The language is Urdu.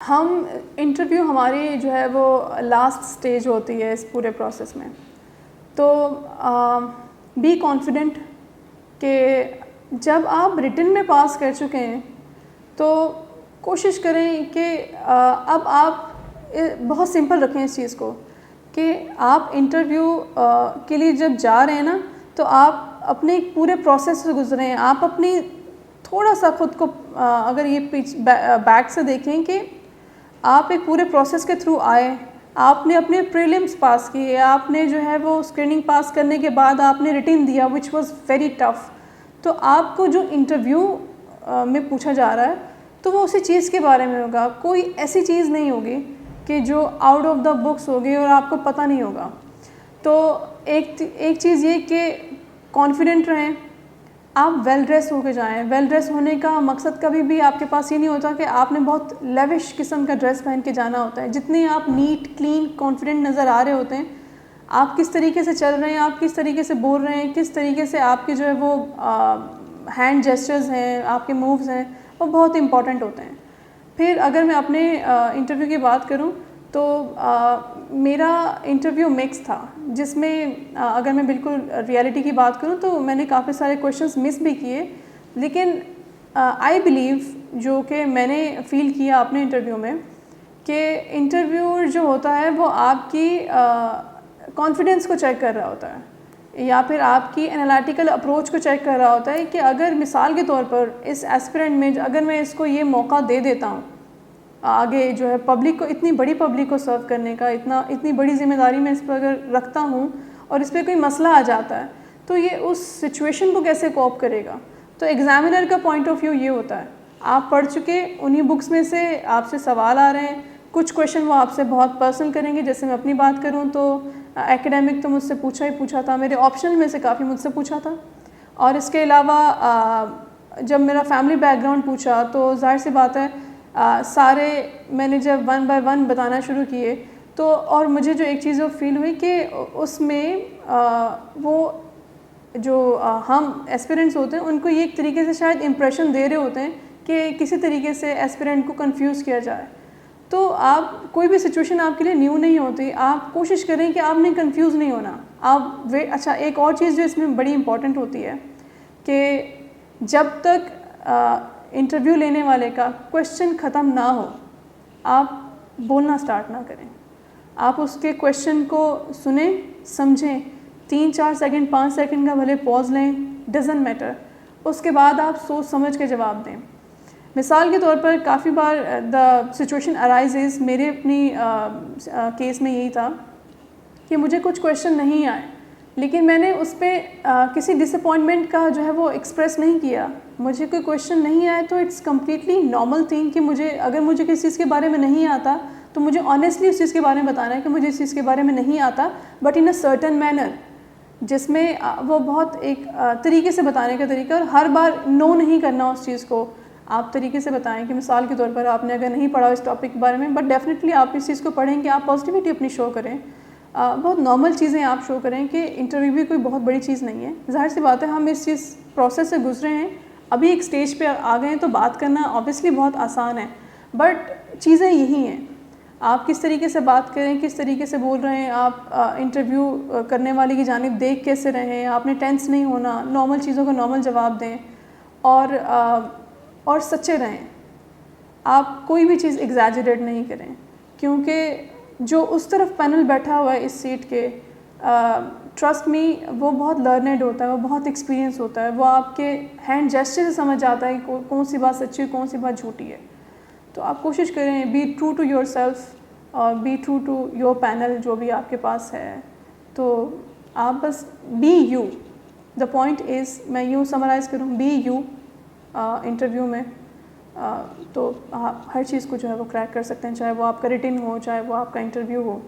ہم انٹرویو ہماری جو ہے وہ لاسٹ سٹیج ہوتی ہے اس پورے پروسیس میں. تو بی کانفیڈنٹ کہ جب آپ ریٹن میں پاس کر چکے ہیں تو کوشش کریں کہ اب آپ بہت سمپل رکھیں اس چیز کو کہ آپ انٹرویو کے لیے جب جا رہے ہیں نا تو آپ اپنے پورے پروسیس سے گزریں. آپ اپنی تھوڑا سا خود کو اگر یہ بیک سے دیکھیں کہ آپ ایک پورے پروسیس کے تھرو آئے, آپ نے اپنے پریلیمز پاس کیے, آپ نے جو ہے وہ اسکریننگ پاس کرنے کے بعد آپ نے ریٹن دیا وچ واز ویری ٹف. تو آپ کو جو انٹرویو میں پوچھا جا رہا ہے تو وہ اسی چیز کے بارے میں ہوگا. کوئی ایسی چیز نہیں ہوگی کہ جو آؤٹ آف دا بکس ہوگی اور آپ کو پتہ نہیں ہوگا. تو ایک چیز یہ کہ کانفیڈنٹ رہیں, آپ ویل ڈریس ہو کے جائیں. ویل ڈریس ہونے کا مقصد کبھی بھی آپ کے پاس یہ نہیں ہوتا کہ آپ نے بہت لیوش قسم کا ڈریس پہن کے جانا ہوتا ہے. جتنے آپ نیٹ کلین کانفیڈنٹ نظر آ رہے ہوتے ہیں, آپ کس طریقے سے چل رہے ہیں, آپ کس طریقے سے بول رہے ہیں, کس طریقے سے آپ کے جو ہے وہ ہینڈ جیسچرز ہیں, آپ کے مووز ہیں, وہ بہت امپورٹنٹ ہوتے ہیں. پھر اگر میں اپنے انٹرویو کی بات کروں تو میرا انٹرویو مکس تھا, جس میں اگر میں بالکل ریئلٹی کی بات کروں تو میں نے کافی سارے کویشچنز مس بھی کیے. لیکن آئی بلیو جو کہ میں نے فیل کیا اپنے انٹرویو میں کہ انٹرویور جو ہوتا ہے وہ آپ کی کانفیڈنس کو چیک کر رہا ہوتا ہے یا پھر آپ کی انالائٹیکل اپروچ کو چیک کر رہا ہوتا ہے کہ اگر مثال کے طور پر اس ایسپیرنٹ میں اگر میں اس کو یہ موقع دے دیتا ہوں آگے جو ہے پبلک کو, اتنی بڑی پبلک کو سرو کرنے کا, اتنی بڑی ذمہ داری میں اس پر اگر رکھتا ہوں اور اس پہ کوئی مسئلہ آ جاتا ہے تو یہ اس سچویشن کو کیسے کوپ کرے گا. تو ایگزامینر کا پوائنٹ آف ویو یہ ہوتا ہے, آپ پڑھ چکے, انہی بکس میں سے آپ سے سوال آ رہے ہیں, کچھ کویشچن وہ آپ سے بہت پرسنل کریں گے. جیسے میں اپنی بات کروں تو ایکیڈیمک تو مجھ سے پوچھا تھا, میرے آپشنل میں سے کافی مجھ سے پوچھا تھا. اور اس کے علاوہ جب میرا فیملی بیک گراؤنڈ پوچھا تو ظاہر سی بات ہے سارے میں نے جب 1 by 1 بتانا شروع کیے تو اور مجھے جو ایک چیز وہ فیل ہوئی کہ اس میں وہ جو ہم ایسپیرنٹس ہوتے ہیں ان کو یہ ایک طریقے سے شاید امپریشن دے رہے ہوتے ہیں کہ کسی طریقے سے ایسپیرنٹ کو کنفیوز کیا جائے. تو آپ کوئی بھی سچویشن آپ کے لیے نیو نہیں ہوتی, آپ کوشش کریں کہ آپ نے کنفیوز نہیں ہونا. اچھا ایک اور چیز جو اس میں بڑی امپورٹنٹ ہوتی ہے کہ جب تک انٹرویو لینے والے کا کویشچن ختم نہ ہو آپ بولنا سٹارٹ نہ کریں. آپ اس کے کویشچن کو سنیں, سمجھیں, 3-4 سیکنڈ 5 سیکنڈ کا بھلے پاز لیں, ڈزنٹ میٹر. اس کے بعد آپ سوچ سمجھ کے جواب دیں. مثال کے طور پر کافی بار دا سچویشن ارائزز, میرے اپنی کیس میں یہی تھا کہ مجھے کچھ کویشچن نہیں آئے لیکن میں نے اس پہ کسی ڈس اپوائنٹمنٹ کا جو ہے وہ ایکسپریس نہیں کیا. مجھے کوئی کویشچن نہیں آئے تو اٹس کمپلیٹلی نارمل تھنگ کہ اگر مجھے کسی چیز کے بارے میں نہیں آتا تو مجھے آنیسٹلی اس چیز کے بارے میں بتانا ہے کہ مجھے اس چیز کے بارے میں نہیں آتا, but in a certain manner, جس میں وہ بہت ایک طریقے سے بتانے کا طریقہ, اور ہر بار نو نہیں کرنا اس چیز کو. آپ طریقے سے بتائیں کہ مثال کے طور پر آپ نے اگر نہیں پڑھا اس ٹاپک کے بارے میں بٹ ڈیفینیٹلی آپ اس چیز کو پڑھیں کہ آپ پازیٹیوٹی اپنی شو کریں, بہت نارمل چیزیں آپ شو کریں کہ انٹرویو بھی کوئی بہت بڑی چیز نہیں ہے. ظاہر سی بات ہے ہم اس چیز پروسیس سے گزرے ہیں, ابھی ایک سٹیج پہ آ گئے ہیں تو بات کرنا آبویسلی بہت آسان ہے, بٹ چیزیں یہی ہیں. آپ کس طریقے سے بات کریں, کس طریقے سے بول رہے ہیں, آپ انٹرویو کرنے والے کی جانب دیکھ کیسے رہیں, آپ نے ٹینس نہیں ہونا, نارمل چیزوں کا نارمل جواب دیں اور سچے رہیں. آپ کوئی بھی چیز ایگزیجریٹ نہیں کریں کیونکہ جو اس طرف پینل بیٹھا ہوا ہے اس سیٹ کے, ٹرسٹ می وہ بہت لرنڈ ہوتا ہے, وہ بہت ایکسپیرینس ہوتا ہے, وہ آپ کے ہینڈ جیسچر سے سمجھ جاتا ہے کہ کون سی بات سچی ہے, کون سی بات جھوٹی ہے. تو آپ کوشش کریں be true to yourself اور be true to your panel جو بھی آپ کے پاس ہے. تو آپ بس be you, the point is, میں یوں سمرائز کروں, بی یو انٹرویو میں, تو آپ ہر چیز کو جو ہے وہ کریک کر سکتے ہیں, چاہے وہ آپ کا ریٹن ہو, چاہے وہ آپ کا انٹرویو ہو.